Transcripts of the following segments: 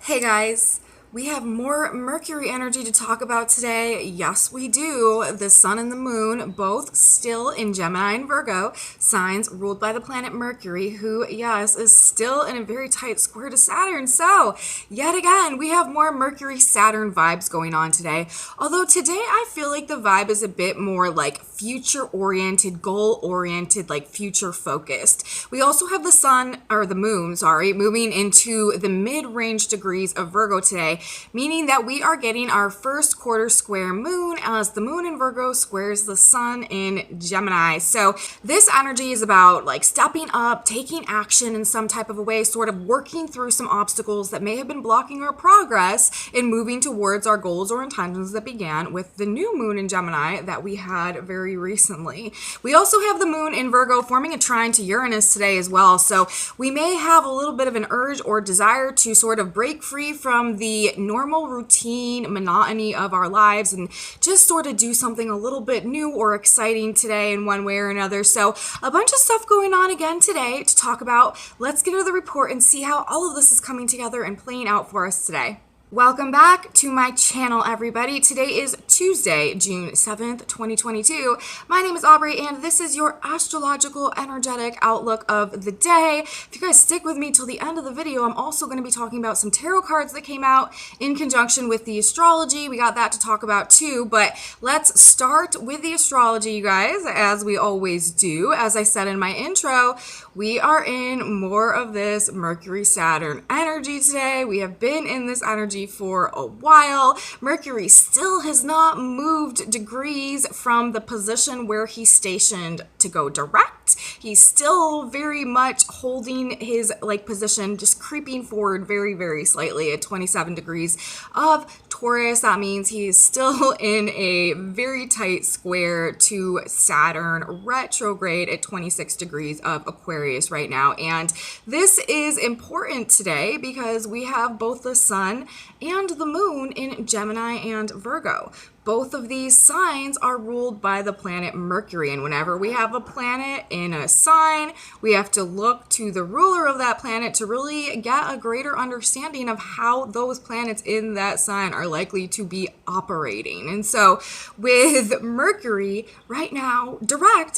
Hey guys, we have more Mercury energy to talk about today. Yes, we do. The sun and the moon, both still in Gemini and Virgo, signs ruled by the planet Mercury, who, yes, is still in a very tight square to Saturn. So, yet again, we have more Mercury Saturn vibes going on today. Although today I feel like the vibe is a bit more like future oriented, goal oriented, like future focused. We also have the sun, or the moon, sorry, moving into the mid range degrees of Virgo today, meaning that we are getting our first quarter square moon as the moon in Virgo squares the sun in Gemini. So this energy is about like stepping up, taking action in some type of a way, sort of working through some obstacles that may have been blocking our progress in moving towards our goals or intentions that began with the new moon in Gemini that we had very recently. We also have the moon in Virgo forming a trine to Uranus today as well. So we may have a little bit of an urge or desire to sort of break free from the normal routine monotony of our lives and just sort of do something a little bit new or exciting today in one way or another. So a bunch of stuff going on again today to talk about. Let's get into the report and see how all of this is coming together and playing out for us today. Welcome back to my channel, everybody. Today is Tuesday, June 7th, 2022. My name is Aubrey, and this is your astrological energetic outlook of the day. If you guys stick with me till the end of the video, I'm also going to be talking about some tarot cards that came out in conjunction with the astrology. We got that to talk about too, but let's start with the astrology, you guys, as we always do. As I said in my intro, we are in more of this Mercury Saturn energy today. We have been in this energy for a while. Mercury still has not moved degrees from the position where he's stationed to go direct. He's still very much holding his position, just creeping forward very, very slightly at 27 degrees of Taurus. That means he's still in a very tight square to Saturn retrograde at 26 degrees of Aquarius right now. And this is important today because we have both the sun and the moon in Gemini and Virgo. Both of these signs are ruled by the planet Mercury, and whenever we have a planet in a sign, we have to look to the ruler of that planet to really get a greater understanding of how those planets in that sign are likely to be operating. And so with Mercury right now,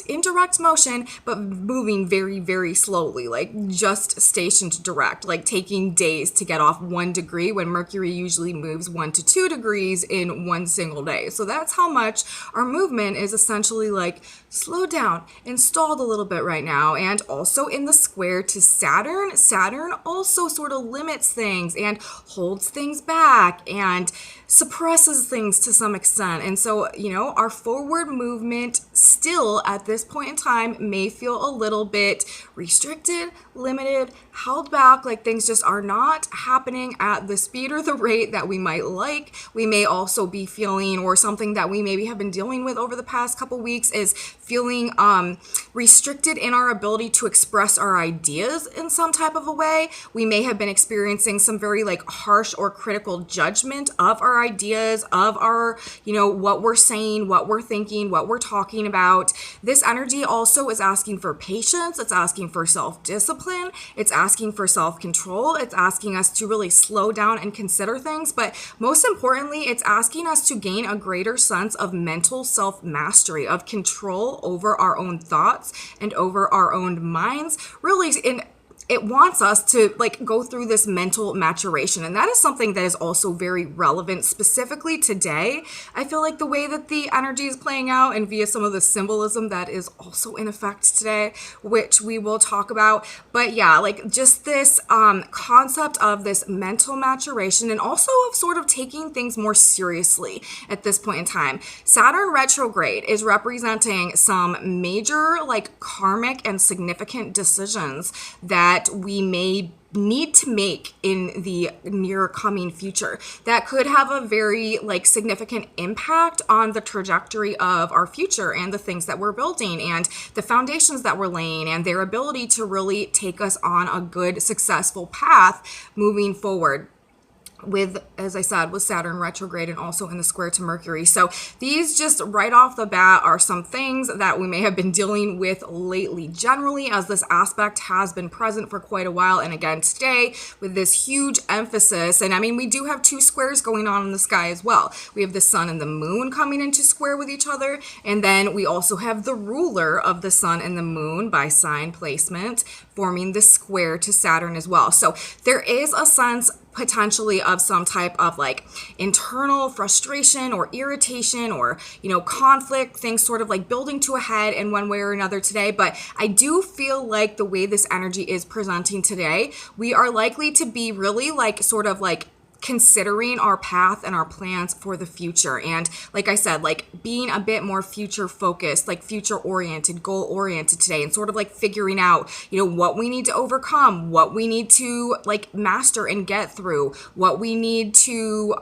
in direct motion, but moving very, very slowly, like just stationed direct, like taking days to get off 1 degree when Mercury usually moves 1 to 2 degrees in one single day. So that's how much our movement is essentially like slowed down and stalled a little bit right now. And also in the square to Saturn, Saturn also sort of limits things and holds things back and suppresses things to some extent. And so, our forward movement still at this point in time may feel a little bit restricted, limited, held back, like things just are not happening at the speed or the rate that we might like. We may also be feeling, or something that we maybe have been dealing with over the past couple weeks is feeling restricted in our ability to express our ideas in some type of a way. We may have been experiencing some very harsh or critical judgment of our ideas, of our, what we're saying, what we're thinking, what we're talking about. This energy also is asking for patience. It's asking for self-discipline. It's asking for self-control. It's asking us to really slow down and consider things. But most importantly, it's asking us to gain a greater sense of mental self-mastery, of control over our own thoughts and over our own minds. Really, it wants us to go through this mental maturation. And that is something that is also very relevant specifically today. I feel like the way that the energy is playing out and via some of the symbolism that is also in effect today, which we will talk about. But yeah, just this concept of this mental maturation and also of sort of taking things more seriously at this point in time. Saturn retrograde is representing some major karmic and significant decisions that we may need to make in the near coming future that could have a very significant impact on the trajectory of our future and the things that we're building and the foundations that we're laying and their ability to really take us on a good, successful path moving forward. with, as I said, with Saturn retrograde and also in the square to Mercury. So these just right off the bat are some things that we may have been dealing with lately generally, as this aspect has been present for quite a while. And again, today with this huge emphasis, and I mean, we do have two squares going on in the sky as well. We have the sun and the moon coming into square with each other. And then we also have the ruler of the sun and the moon by sign placement forming the square to Saturn as well. So there is a sense potentially of some type of like internal frustration or irritation or, conflict, things sort of like building to a head in one way or another today. But I do feel like the way this energy is presenting today, we are likely to be really like sort of like considering our path and our plans for the future. And like I said, like being a bit more future focused, like future oriented, goal oriented today, and sort of like figuring out, what we need to overcome, what we need to like master and get through, what we need to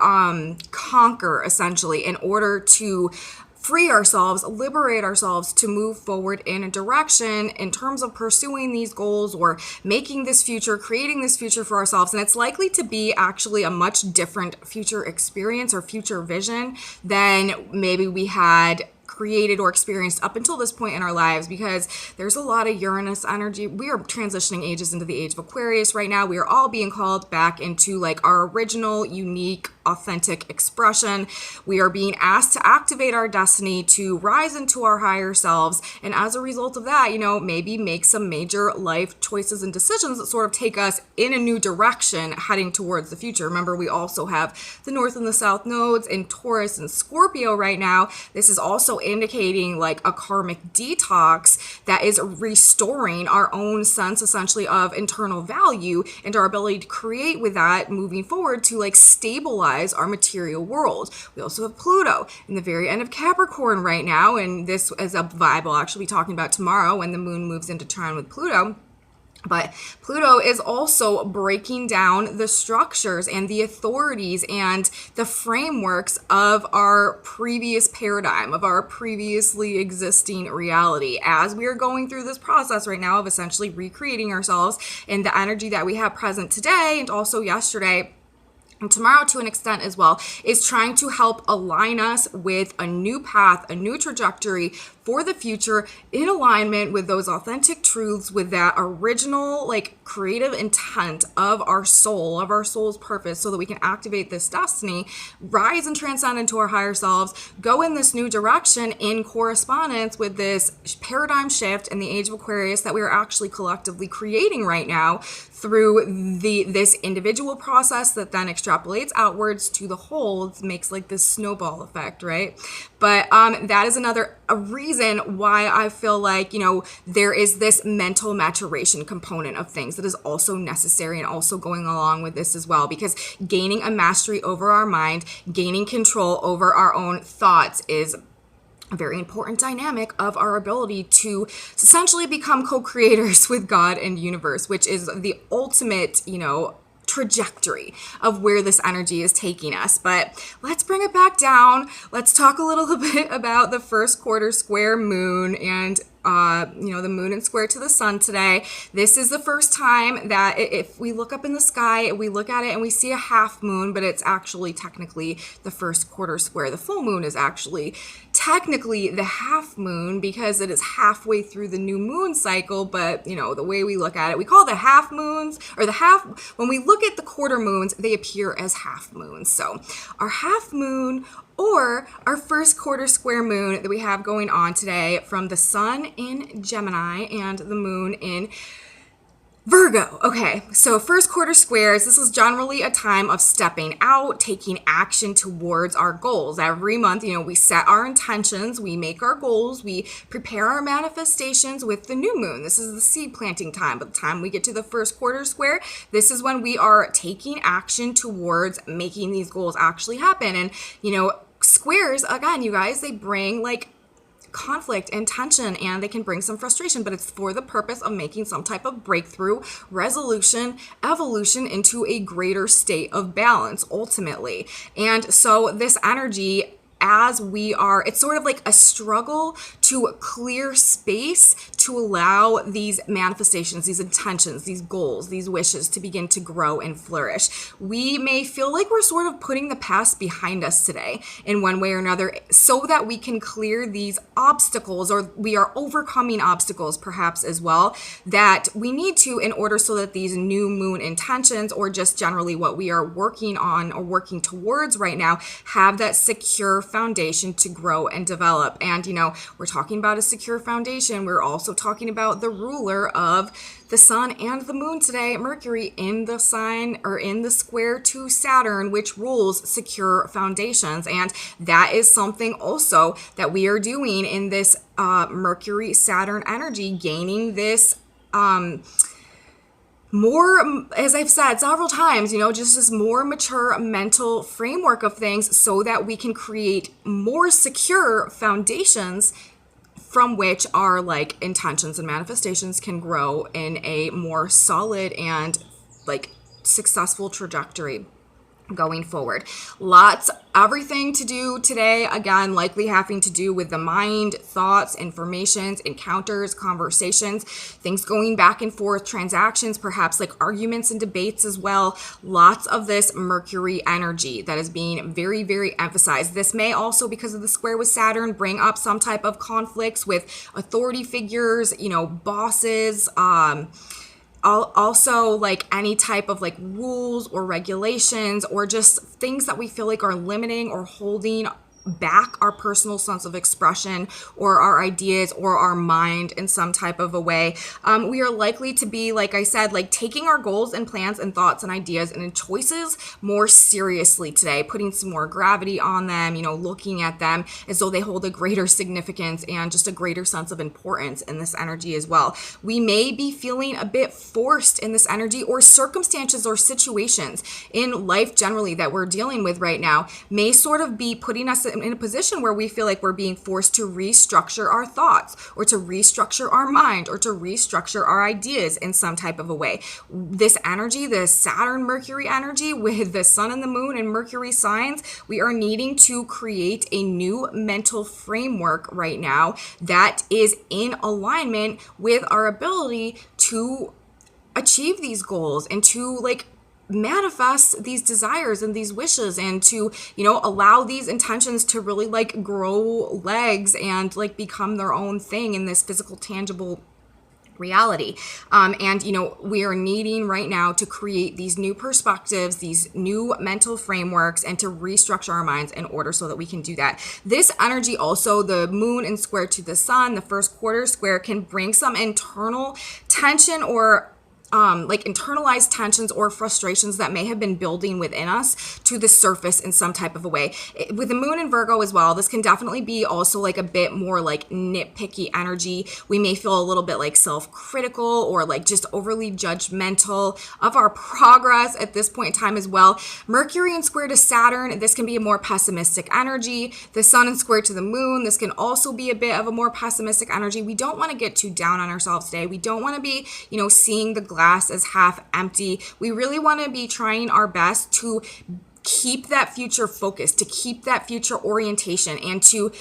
conquer essentially in order to free ourselves, liberate ourselves to move forward in a direction in terms of pursuing these goals or making this future, creating this future for ourselves. And it's likely to be actually a much different future experience or future vision than maybe we had created or experienced up until this point in our lives, because there's a lot of Uranus energy. We are transitioning ages into the age of Aquarius right now. We are all being called back into like our original, unique, authentic expression. We are being asked to activate our destiny, to rise into our higher selves. And as a result of that, maybe make some major life choices and decisions that sort of take us in a new direction heading towards the future. Remember, we also have the North and the South nodes in Taurus and Scorpio right now. This is also indicating like a karmic detox that is restoring our own sense essentially of internal value and our ability to create with that moving forward to like stabilize our material world. We also have Pluto in the very end of Capricorn right now, and this is a vibe I'll actually be talking about tomorrow when the moon moves into trine with Pluto. But Pluto is also breaking down the structures and the authorities and the frameworks of our previous paradigm, of our previously existing reality, as we are going through this process right now of essentially recreating ourselves. And the energy that we have present today and also yesterday and tomorrow to an extent as well is trying to help align us with a new path, a new trajectory for the future in alignment with those authentic truths, with that original like creative intent of our soul, of our soul's purpose, so that we can activate this destiny, rise and transcend into our higher selves, go in this new direction in correspondence with this paradigm shift in the age of Aquarius that we are actually collectively creating right now through this individual process that then extrapolates outwards to the whole. It makes like this snowball effect, right? But that is a reason why I feel like, there is this mental maturation component of things that is also necessary and also going along with this as well, because gaining a mastery over our mind, gaining control over our own thoughts is a very important dynamic of our ability to essentially become co-creators with God and universe, which is the ultimate, trajectory of where this energy is taking us. But let's bring it back down. Let's talk a little bit about the first quarter square moon and the moon in square to the sun today. This is the first time that if we look up in the sky, we look at it and we see a half moon, but it's actually technically the first quarter square. The full moon is actually technically the half moon because it is halfway through the new moon cycle. But, the way we look at it, we call the half moons or the half. When we look at the quarter moons, they appear as half moons. So our half moon or our first quarter square moon that we have going on today from the sun in Gemini and the moon in Virgo. Okay, so first quarter squares, this is generally a time of stepping out, taking action towards our goals. Every month, we set our intentions, we make our goals, we prepare our manifestations with the new moon. This is the seed planting time. By the time we get to the first quarter square, this is when we are taking action towards making these goals actually happen. And, squares, again, you guys, they bring like conflict and tension, and they can bring some frustration, but it's for the purpose of making some type of breakthrough, resolution, evolution into a greater state of balance ultimately. And so this energy as we are, it's sort of like a struggle to clear space to allow these manifestations, these intentions, these goals, these wishes to begin to grow and flourish. We may feel like we're sort of putting the past behind us today in one way or another so that we can clear these obstacles, or we are overcoming obstacles perhaps as well, that we need to in order so that these new moon intentions, or just generally what we are working on or working towards right now, have that secure foundation to grow and develop. And, we're talking about a secure foundation. We're also talking about the ruler of the sun and the moon today, Mercury, in the sign or in the square to Saturn, which rules secure foundations. And that is something also that we are doing in this Mercury Saturn energy, gaining this more, as I've said several times, just this more mature mental framework of things so that we can create more secure foundations from which our intentions and manifestations can grow in a more solid and successful trajectory going forward. Everything to do today, again, likely having to do with the mind, thoughts, informations, encounters, conversations, things going back and forth, transactions, perhaps arguments and debates as well. Lots of this Mercury energy that is being very, very emphasized. This may also, because of the square with Saturn, bring up some type of conflicts with authority figures, bosses, also any type of rules or regulations, or just things that we feel like are limiting or holding back our personal sense of expression or our ideas or our mind in some type of a way. We are likely to be, like I said, taking our goals and plans and thoughts and ideas and choices more seriously today, putting some more gravity on them, looking at them as though they hold a greater significance and just a greater sense of importance in this energy as well. We may be feeling a bit forced in this energy, or circumstances or situations in life generally that we're dealing with right now may sort of be putting us in a position where we feel like we're being forced to restructure our thoughts, or to restructure our mind, or to restructure our ideas in some type of a way. This energy, the Saturn Mercury energy with the sun and the moon and Mercury signs, we are needing to create a new mental framework right now that is in alignment with our ability to achieve these goals and to manifest these desires and these wishes, and to allow these intentions to really grow legs and become their own thing in this physical, tangible reality. And we are needing right now to create these new perspectives, these new mental frameworks, and to restructure our minds in order so that we can do that. This energy also, the moon and square to the sun, the first quarter square, can bring some internal tension or internalized tensions or frustrations that may have been building within us to the surface in some type of a way. With the moon in Virgo as well, this can definitely be also a bit more nitpicky energy. We may feel a little bit self-critical or just overly judgmental of our progress at this point in time as well. Mercury in square to Saturn, this can be a more pessimistic energy. The sun in square to the moon, this can also be a bit of a more pessimistic energy. We don't want to get too down on ourselves today. We don't want to be, seeing the glass as half empty. We really want to be trying our best to keep that future focus, to keep that future orientation, and to,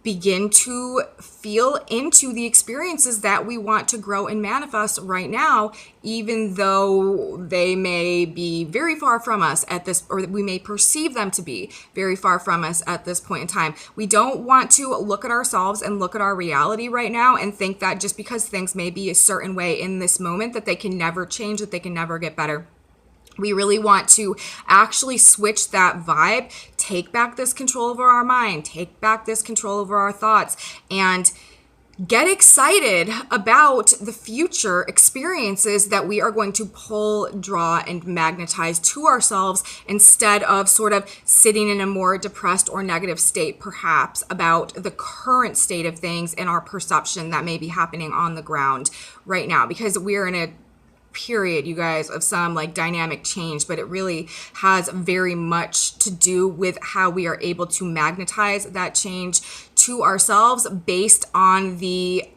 begin to feel into the experiences that we want to grow and manifest right now, even though they may be very far from us at this, or we may perceive them to be very far from us at this point in time. We don't want to look at ourselves and look at our reality right now and think that just because things may be a certain way in this moment that they can never change, that they can never get better. We really want to actually switch that vibe, take back this control over our mind, take back this control over our thoughts, and get excited about the future experiences that we are going to pull, draw, and magnetize to ourselves, instead of sort of sitting in a more depressed or negative state, perhaps, about the current state of things and our perception that may be happening on the ground right now. Because we're in a period, you guys, of some dynamic change, but it really has very much to do with how we are able to magnetize that change to ourselves based on the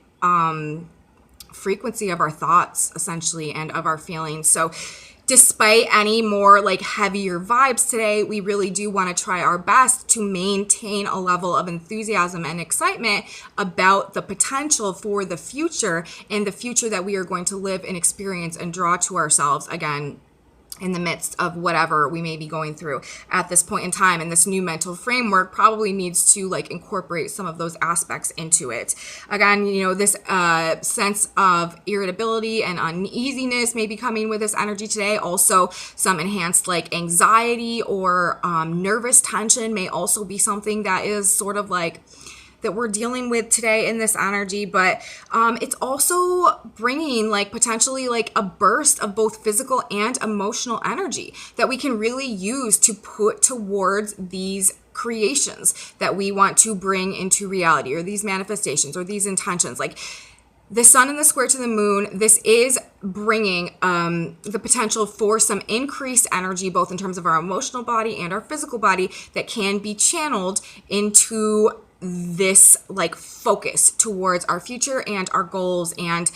frequency of our thoughts, essentially, and of our feelings. So despite any more like heavier vibes today, we really do want to try our best to maintain a level of enthusiasm and excitement about the potential for the future and the future that we are going to live and experience and draw to ourselves again in the midst of whatever we may be going through at this point in time. And this new mental framework probably needs to like incorporate some of those aspects into it. Again, you know, this sense of irritability and uneasiness may be coming with this energy today. Also, some enhanced like anxiety or nervous tension may also be something that is sort of like that we're dealing with today in this energy. But it's also bringing like potentially like a burst of both physical and emotional energy that we can really use to put towards these creations that we want to bring into reality, or these manifestations or these intentions. Like the sun and the square to the moon, this is bringing the potential for some increased energy, both in terms of our emotional body and our physical body, that can be channeled into this like focus towards our future and our goals, and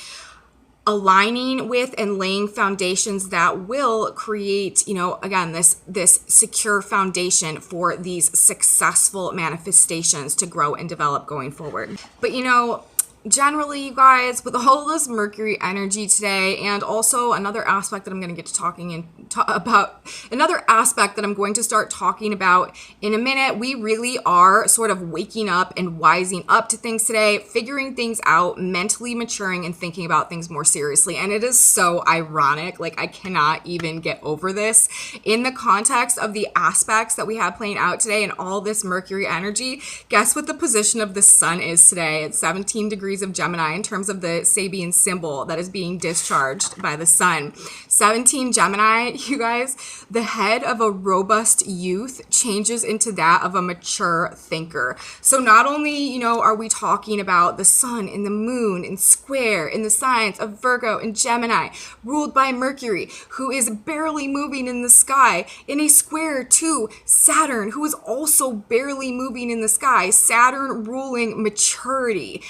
aligning with and laying foundations that will create, you know, again, this secure foundation for these successful manifestations to grow and develop going forward. But you know, generally, you guys, with all this Mercury energy today, and also another aspect that I'm going to get to talking about, another aspect that I'm going to start talking about in a minute, we really are sort of waking up and wising up to things today, figuring things out, mentally maturing and thinking about things more seriously. And it is so ironic. Like, I cannot even get over this in the context of the aspects that we have playing out today and all this Mercury energy. Guess what the position of the sun is today? It's 17 degrees of Gemini in terms of the Sabian symbol that is being discharged by the sun. 17 Gemini, you guys, the head of a robust youth changes into that of a mature thinker. So not only, you know, are we talking about the sun and the moon and square in the signs of Virgo and Gemini, ruled by Mercury, who is barely moving in the sky, in a square to Saturn, who is also barely moving in the sky, Saturn ruling maturity,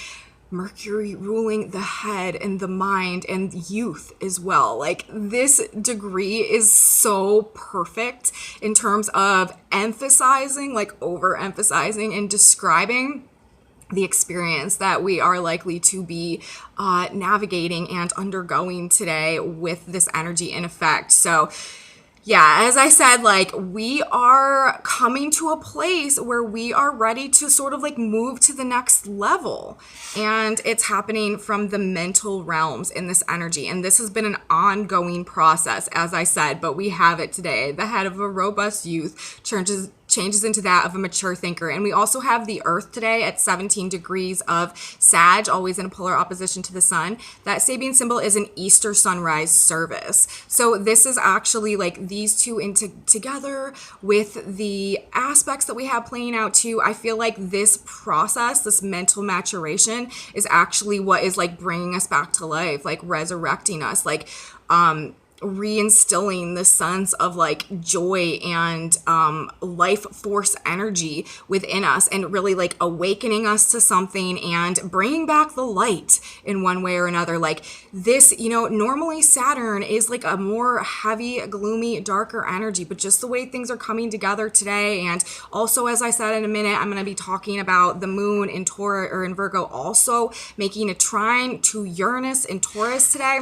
Mercury ruling the head and the mind and youth as well. Like, this degree is so perfect in terms of emphasizing, like overemphasizing and describing the experience that we are likely to be navigating and undergoing today with this energy in effect. So yeah, as I said, like, we are coming to a place where we are ready to sort of like move to the next level. And it's happening from the mental realms in this energy. And this has been an ongoing process, as I said, but we have it today. The head of a robust youth changes into that of a mature thinker. And we also have the earth today at 17 degrees of Sag, always in a polar opposition to the sun. That Sabian symbol is an Easter sunrise service. So this is actually like these two together with the aspects that we have playing out too. I feel like this process, this mental maturation, is actually what is like bringing us back to life, like resurrecting us, like reinstilling the sense of like joy and life force energy within us, and really like awakening us to something and bringing back the light in one way or another. Like this, you know, normally Saturn is like a more heavy, gloomy, darker energy, but just the way things are coming together today. And also, as I said, in a minute, I'm going to be talking about the moon in Taurus, or in Virgo, also making a trine to Uranus in Taurus today.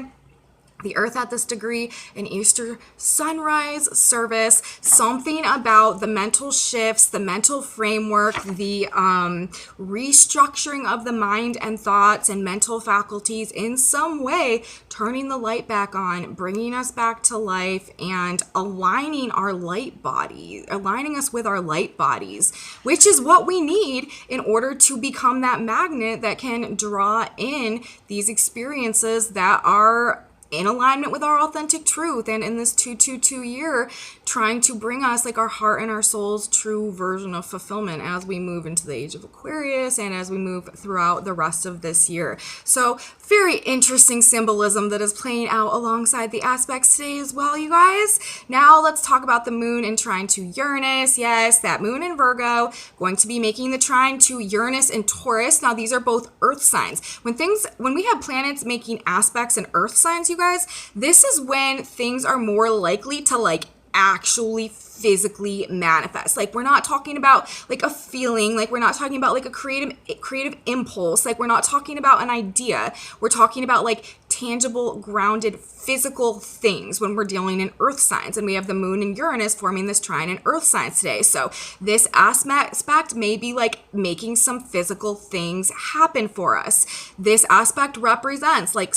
The earth at this degree, an Easter sunrise service, something about the mental shifts, the mental framework, the restructuring of the mind and thoughts and mental faculties in some way, turning the light back on, bringing us back to life, and aligning our light body, aligning us with our light bodies, which is what we need in order to become that magnet that can draw in these experiences that are in alignment with our authentic truth, and in this 222 year, trying to bring us like our heart and our soul's true version of fulfillment as we move into the age of Aquarius and as we move throughout the rest of this year. So very interesting symbolism that is playing out alongside the aspects today as well, you guys. Now let's talk about the moon in trine to Uranus. Yes, that moon in Virgo, going to be making the trine to Uranus in Taurus. Now these are both earth signs. When we have planets making aspects in earth signs, you guys, this is when things are more likely to like actually physically manifest. Like, we're not talking about like a feeling, like we're not talking about like a creative impulse, like we're not talking about an idea. We're talking about like tangible, grounded, physical things when we're dealing in earth signs. And we have the moon and Uranus forming this trine in earth signs today. So this aspect may be like making some physical things happen for us. This aspect represents like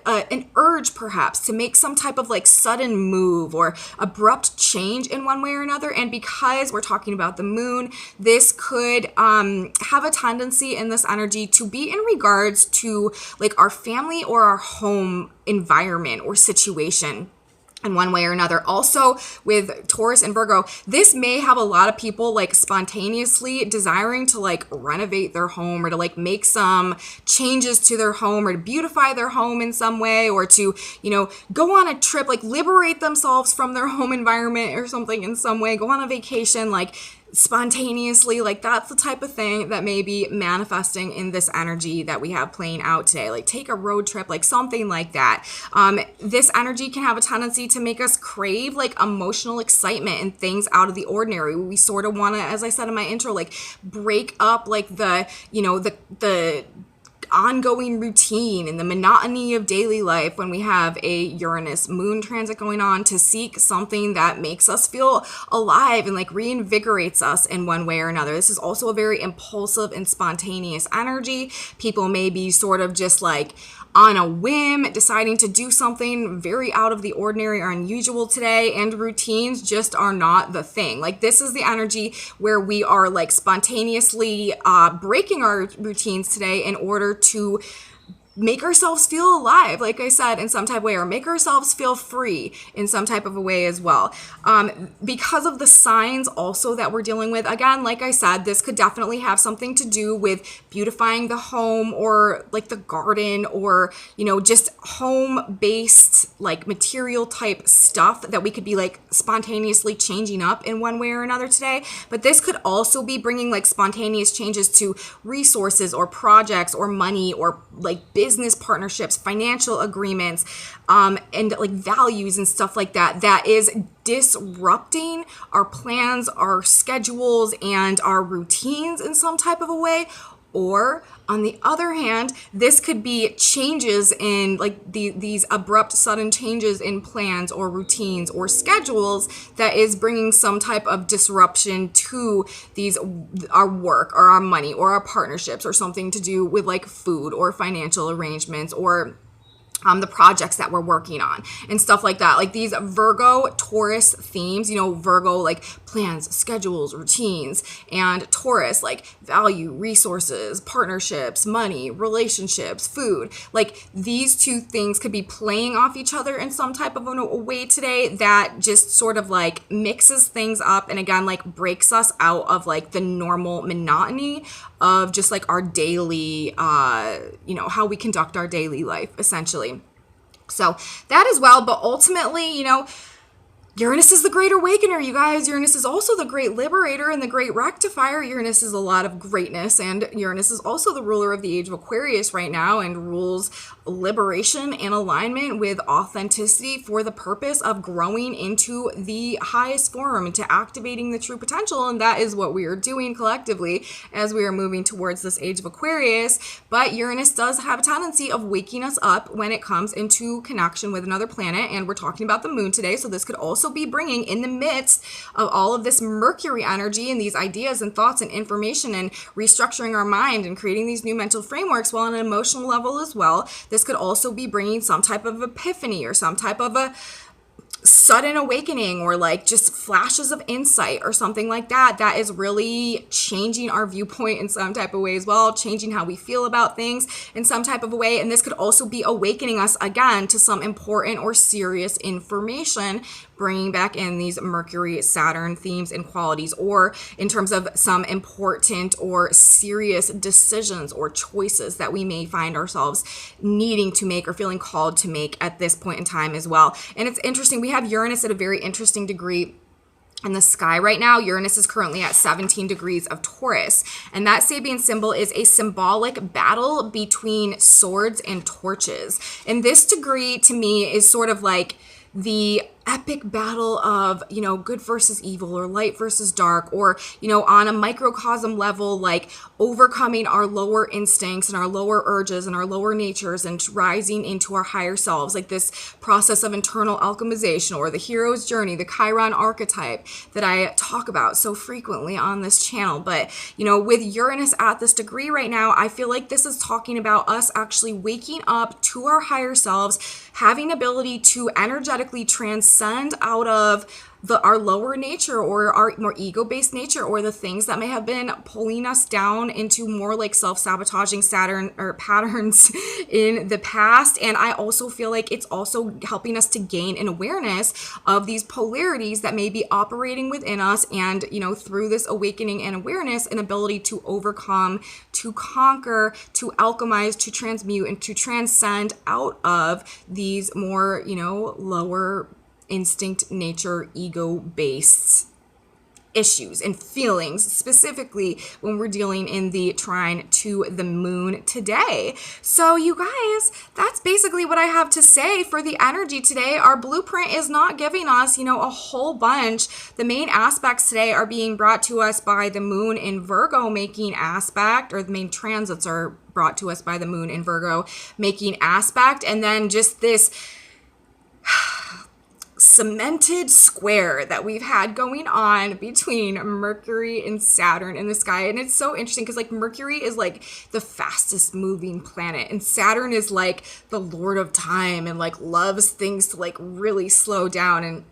an urge perhaps to make some type of like sudden move or abrupt change in one way or another. And because we're talking about the moon, this could have a tendency in this energy to be in regards to like our family or our home environment or situation in one way or another. Also with Taurus and Virgo, this may have a lot of people like spontaneously desiring to like renovate their home or to like make some changes to their home or to beautify their home in some way, or to, you know, go on a trip, like liberate themselves from their home environment or something in some way, go on a vacation, like spontaneously. Like that's the type of thing that may be manifesting in this energy that we have playing out today. Like take a road trip, like something like that. This energy can have a tendency to make us crave like emotional excitement and things out of the ordinary. We sort of want to, as I said in my intro, like break up like the, you know, the ongoing routine and the monotony of daily life when we have a Uranus moon transit going on, to seek something that makes us feel alive and like reinvigorates us in one way or another. This is also a very impulsive and spontaneous energy. People may be sort of just like on a whim deciding to do something very out of the ordinary or unusual today, and routines just are not the thing. Like this is the energy where we are like spontaneously breaking our routines today in order to make ourselves feel alive, like I said, in some type of way, or make ourselves feel free in some type of a way as well. Because of the signs also that we're dealing with, again, like I said, this could definitely have something to do with beautifying the home or like the garden, or, you know, just home-based like material type stuff that we could be like spontaneously changing up in one way or another today. But this could also be bringing like spontaneous changes to resources or projects or money or like business partnerships, financial agreements, and like values and stuff like that, that is disrupting our plans, our schedules, and our routines in some type of a way. Or on the other hand, this could be changes in like these abrupt sudden changes in plans or routines or schedules that is bringing some type of disruption to our work or our money or our partnerships, or something to do with like food or financial arrangements, or the projects that we're working on and stuff like that. Like these Virgo Taurus themes, you know, Virgo like plans, schedules, routines, and Taurus like value, resources, partnerships, money, relationships, food. Like these two things could be playing off each other in some type of a way today that just sort of like mixes things up, and again like breaks us out of like the normal monotony of just like our daily, you know, how we conduct our daily life essentially. So that as well, but ultimately, you know, Uranus is the great awakener, you guys. Uranus is also the great liberator and the great rectifier. Uranus is a lot of greatness, and Uranus is also the ruler of the age of Aquarius right now and rules liberation and alignment with authenticity for the purpose of growing into the highest form, into activating the true potential. And that is what we are doing collectively as we are moving towards this age of Aquarius. But Uranus does have a tendency of waking us up when it comes into connection with another planet, and we're talking about the moon today. So this could also be bringing, in the midst of all of this Mercury energy and these ideas and thoughts and information and restructuring our mind and creating these new mental frameworks, while on an emotional level as well, this could also be bringing some type of epiphany or some type of a sudden awakening, or like just flashes of insight or something like that, that is really changing our viewpoint in some type of way as well, changing how we feel about things in some type of a way. And this could also be awakening us again to some important or serious information, bringing back in these Mercury Saturn themes and qualities, or in terms of some important or serious decisions or choices that we may find ourselves needing to make or feeling called to make at this point in time as well. And it's interesting, we have Uranus at a very interesting degree in the sky right now. Uranus is currently at 17 degrees of Taurus, and that Sabian symbol is a symbolic battle between swords and torches. And this degree to me is sort of like the epic battle of, you know, good versus evil, or light versus dark, or, you know, on a microcosm level, like overcoming our lower instincts and our lower urges and our lower natures and rising into our higher selves, like this process of internal alchemization, or the hero's journey, the Chiron archetype that I talk about so frequently on this channel. But, you know, with Uranus at this degree right now, I feel like this is talking about us actually waking up to our higher selves, having ability to energetically transcend out of our lower nature, or our more ego-based nature, or the things that may have been pulling us down into more like self-sabotaging Saturn or patterns in the past. And I also feel like it's also helping us to gain an awareness of these polarities that may be operating within us, and, you know, through this awakening and awareness, an ability to overcome, to conquer, to alchemize, to transmute, and to transcend out of these more, you know, lower instinct, nature, ego-based issues and feelings, specifically when we're dealing in the trine to the moon today. So you guys, that's basically what I have to say for the energy today. Our blueprint is not giving us, you know, a whole bunch. The main aspects today are being brought to us by the moon in Virgo making aspect, or the main transits are brought to us by the moon in Virgo making aspect, and then just this cemented square that we've had going on between Mercury and Saturn in the sky. And it's so interesting because, like, Mercury is like the fastest moving planet, and Saturn is like the lord of time and like loves things to like really slow down. And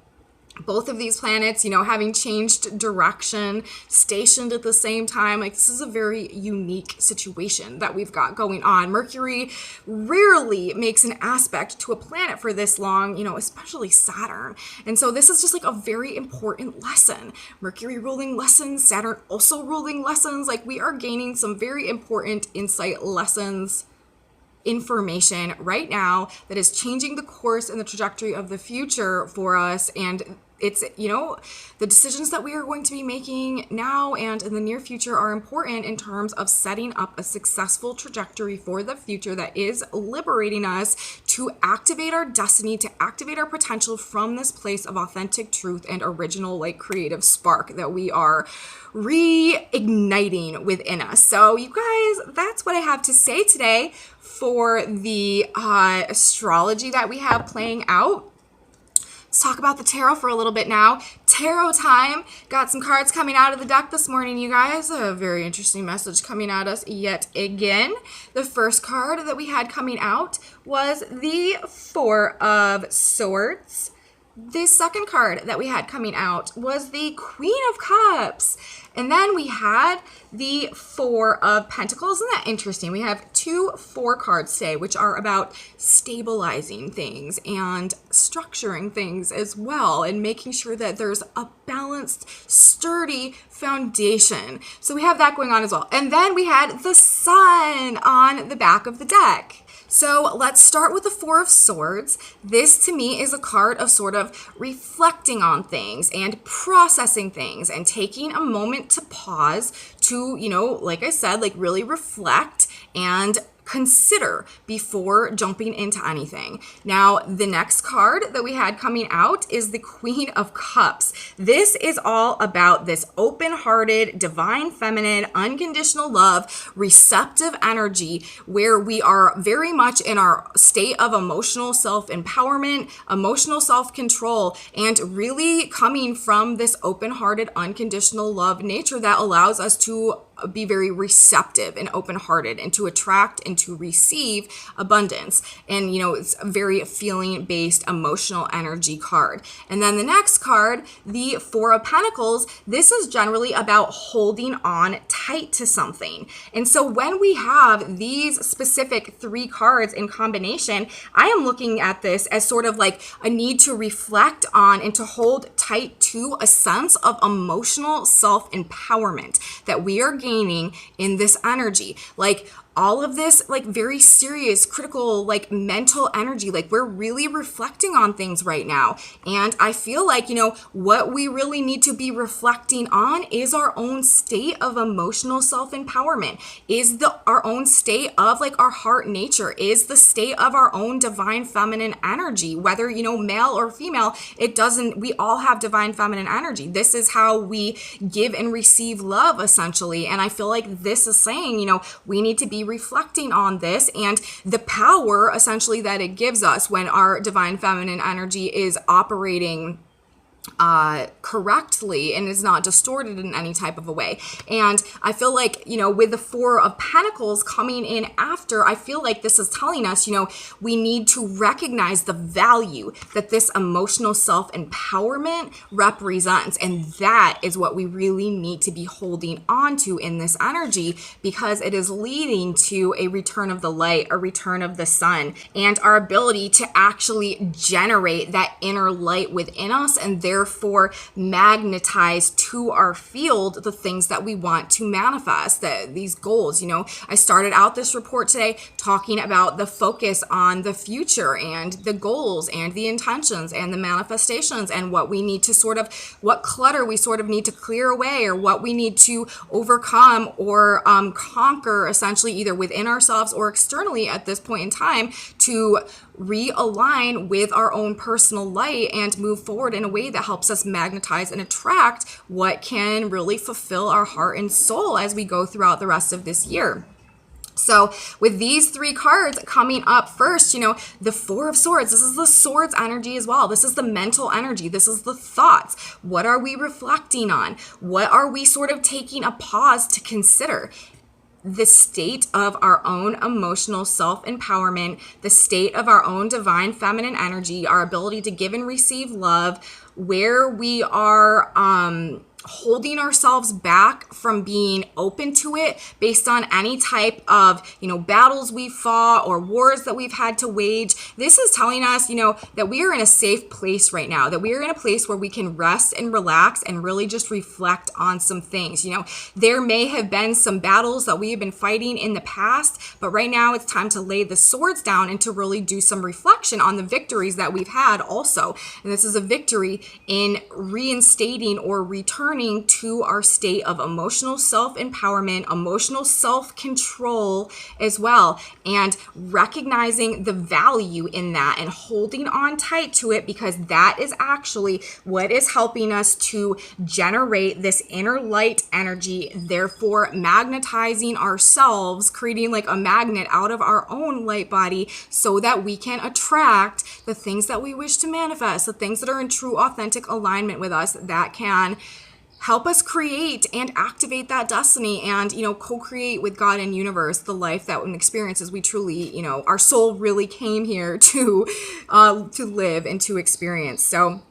both of these planets, you know, having changed direction, stationed at the same time, like this is a very unique situation that we've got going on. Mercury rarely makes an aspect to a planet for this long, you know, especially Saturn. And so this is just like a very important lesson. Mercury ruling lessons, Saturn also ruling lessons. Like, we are gaining some very important insight lessons, information right now that is changing the course and the trajectory of the future for us. And it's, you know, the decisions that we are going to be making now and in the near future are important in terms of setting up a successful trajectory for the future that is liberating us to activate our destiny, to activate our potential from this place of authentic truth and original, like, creative spark that we are reigniting within us. So you guys, that's what I have to say today for the astrology that we have playing out. Let's talk about the tarot for a little bit now. Tarot time. Got some cards coming out of the deck this morning, you guys. A very interesting message coming at us yet again. The first card that we had coming out was the Four of Swords. The second card that we had coming out was the Queen of Cups. And then we had the Four of Pentacles. Isn't that interesting? We have 4 cards today, which are about stabilizing things and structuring things as well, and making sure that there's a balanced, sturdy foundation. So we have that going on as well. And then we had the Sun on the back of the deck. So let's start with the Four of Swords. This to me is a card of sort of reflecting on things and processing things and taking a moment to pause to, you know, like I said, like really reflect and consider before jumping into anything. Now, the next card that we had coming out is the Queen of Cups. This is all about this open-hearted, divine feminine, unconditional love, receptive energy, where we are very much in our state of emotional self-empowerment, emotional self-control, and really coming from this open-hearted, unconditional love nature that allows us to be very receptive and open-hearted and to attract and to receive abundance. And, you know, it's a very feeling-based emotional energy card. And then the next card, the Four of Pentacles, this is generally about holding on tight to something. And so when we have these specific 3 cards in combination, I am looking at this as sort of like a need to reflect on and to hold tight to a sense of emotional self-empowerment that we are gaining in this energy. Like, all of this like very serious, critical, like mental energy. Like we're really reflecting on things right now. And I feel like, what we really need to be reflecting on is our own state of emotional self-empowerment, is our own state of like our heart nature, is the state of our own divine feminine energy, whether, male or female, we all have divine feminine energy. This is how we give and receive love, essentially. And I feel like this is saying, we need to be reflecting on this and the power essentially that it gives us when our divine feminine energy is operating correctly and is not distorted in any type of a way. And I feel like, with the Four of Pentacles coming in after, I feel like this is telling us, we need to recognize the value that this emotional self-empowerment represents. And that is what we really need to be holding on to in this energy, because it is leading to a return of the light, a return of the sun, and our ability to actually generate that inner light within us, and therefore magnetize to our field the things that we want to manifest, these goals. I started out this report today talking about the focus on the future and the goals and the intentions and the manifestations, and what we need to what clutter we need to clear away, or what we need to overcome or conquer, essentially either within ourselves or externally at this point in time, to realign with our own personal light and move forward in a way that helps us magnetize and attract what can really fulfill our heart and soul as we go throughout the rest of this year. So with these three cards coming up first, the Four of Swords, this is the swords energy as well. This is the mental energy. This is the thoughts. What are we reflecting on? What are we taking a pause to consider? The state of our own emotional self-empowerment, the state of our own divine feminine energy, our ability to give and receive love, where we are holding ourselves back from being open to it based on any type of, battles we fought or wars that we've had to wage. This is telling us, that we are in a safe place right now, that we are in a place where we can rest and relax and really just reflect on some things. There may have been some battles that we have been fighting in the past, but right now it's time to lay the swords down and to really do some reflection on the victories that we've had also. And this is a victory in reinstating or returning to our state of emotional self-empowerment, emotional self-control as well, and recognizing the value in that and holding on tight to it, because that is actually what is helping us to generate this inner light energy, therefore magnetizing ourselves, creating like a magnet out of our own light body, so that we can attract the things that we wish to manifest, the things that are in true authentic alignment with us, that can help us create and activate that destiny and, co-create with God and universe the life that and experiences we truly, our soul really came here to live and to experience. So,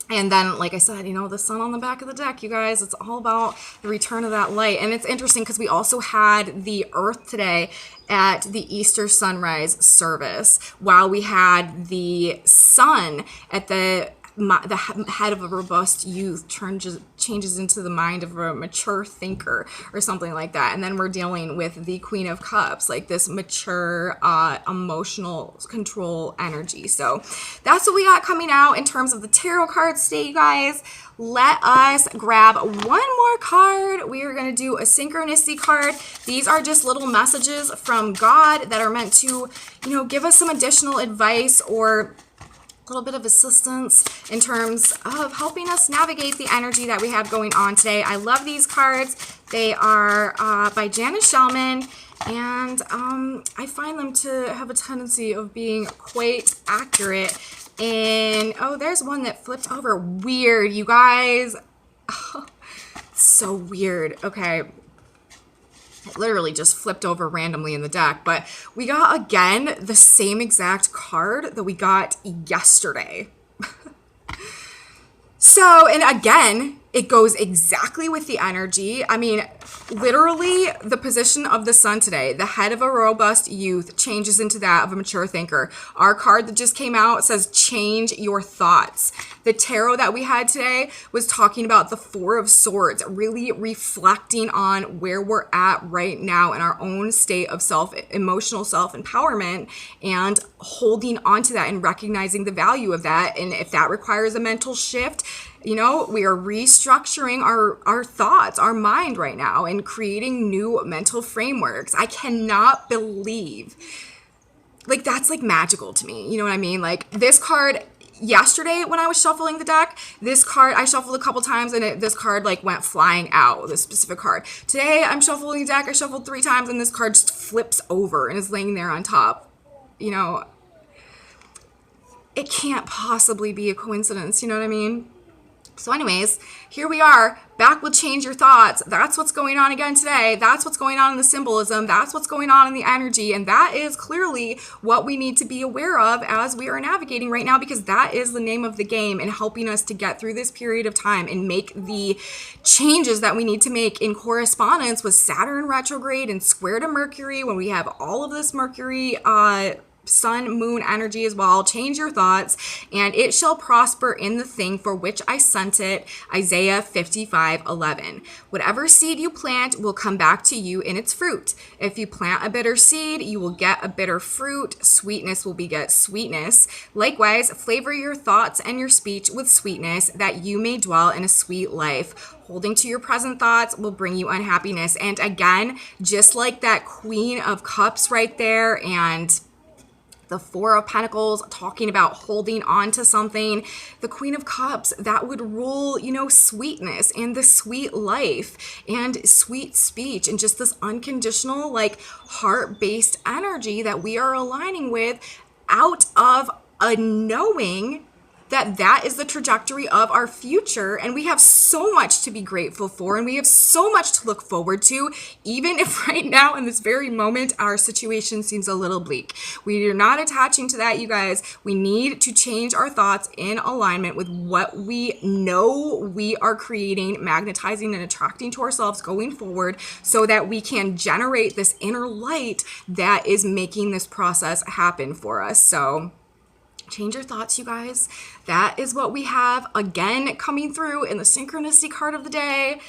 and then, like I said, the sun on the back of the deck, you guys, it's all about the return of that light. And it's interesting because we also had the Earth today at the Easter sunrise service, while we had the sun at the head of a robust youth changes into the mind of a mature thinker or something like that. And then we're dealing with the Queen of Cups, like this mature emotional control energy. So that's what we got coming out in terms of the tarot cards today, you guys. Let us grab one more card. We are going to do a synchronicity card. These are just little messages from God that are meant to, give us some additional advice or a little bit of assistance in terms of helping us navigate the energy that we have going on today. I love these cards. They are by Janice Shellman, and I find them to have a tendency of being quite accurate. And there's one that flipped over. Weird, you guys. Oh, so weird. Okay. It literally just flipped over randomly in the deck, but we got again the same exact card that we got yesterday. So, and again, It goes exactly with the energy. I mean, literally, the position of the sun today, the head of a robust youth, changes into that of a mature thinker. Our card that just came out says, change your thoughts. The tarot that we had today was talking about the Four of Swords, really reflecting on where we're at right now in our own state of emotional self-empowerment, and holding on to that and recognizing the value of that. And if that requires a mental shift, you know, we are restructuring our thoughts, our mind right now, and creating new mental frameworks. I cannot believe, like, that's like magical to me. You know what I mean? Like, this card yesterday when I was shuffling the deck, this card I shuffled a couple times and this card like went flying out, this specific card. Today I'm shuffling the deck, I shuffled 3 times and this card just flips over and is laying there on top. You know, it can't possibly be a coincidence. You know what I mean? So anyways, here we are, back with Change Your Thoughts. That's what's going on again today. That's what's going on in the symbolism. That's what's going on in the energy. And that is clearly what we need to be aware of as we are navigating right now, because that is the name of the game in helping us to get through this period of time and make the changes that we need to make in correspondence with Saturn retrograde and square to Mercury, when we have all of this Mercury, sun, moon energy as well. Change your thoughts, and it shall prosper in the thing for which I sent it. Isaiah 55:11. Whatever seed you plant will come back to you in its fruit. If you plant a bitter seed, you will get a bitter fruit. Sweetness will beget sweetness. Likewise, flavor your thoughts and your speech with sweetness, that you may dwell in a sweet life. Holding to your present thoughts will bring you unhappiness. And again, just like that Queen of Cups right there, and the Four of Pentacles talking about holding on to something, the Queen of Cups, that would rule, you know, sweetness and the sweet life and sweet speech and just this unconditional, like, heart-based energy that we are aligning with, out of a knowing that that is the trajectory of our future. And we have so much to be grateful for, and we have so much to look forward to, even if right now in this very moment our situation seems a little bleak. We are not attaching to that, you guys. We need to change our thoughts in alignment with what we know we are creating, magnetizing, and attracting to ourselves going forward, so that we can generate this inner light that is making this process happen for us. So change your thoughts, you guys. That is what we have again coming through in the Synchronicity card of the day.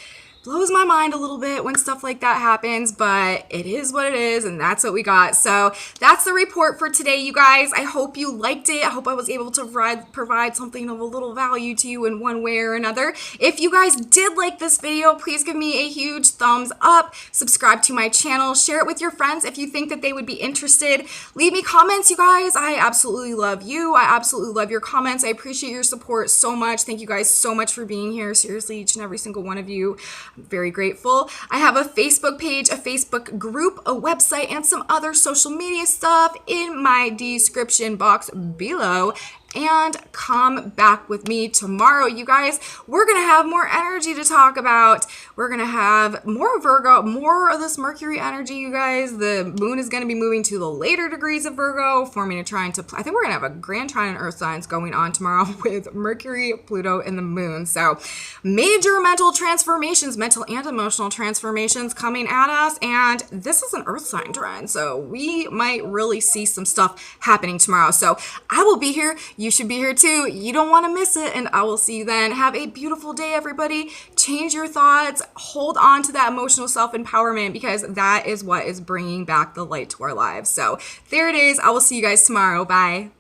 Blows my mind a little bit when stuff like that happens, but it is what it is, and that's what we got. So that's the report for today, you guys. I hope you liked it. I hope I was able to provide something of a little value to you in one way or another. If you guys did like this video, please give me a huge thumbs up. Subscribe to my channel. Share it with your friends if you think that they would be interested. Leave me comments, you guys. I absolutely love you. I absolutely love your comments. I appreciate your support so much. Thank you guys so much for being here. Seriously, each and every single one of you. I'm very grateful. I have a Facebook page, a Facebook group, a website, and some other social media stuff in my description box below. And come back with me tomorrow, you guys. We're going to have more energy to talk about. We're going to have more Virgo, more of this Mercury energy, you guys. The moon is going to be moving to the later degrees of Virgo, forming a trine to, I think we're going to have a grand trine in earth signs going on tomorrow with Mercury, Pluto, and the moon. So major mental transformations, mental and emotional transformations coming at us. And this is an earth sign trine, so we might really see some stuff happening tomorrow. So I will be here. You should be here too. You don't want to miss it, and I will see you then. Have a beautiful day, everybody. Change your thoughts. Hold on to that emotional self-empowerment, because that is what is bringing back the light to our lives. So there it is. I will see you guys tomorrow. Bye.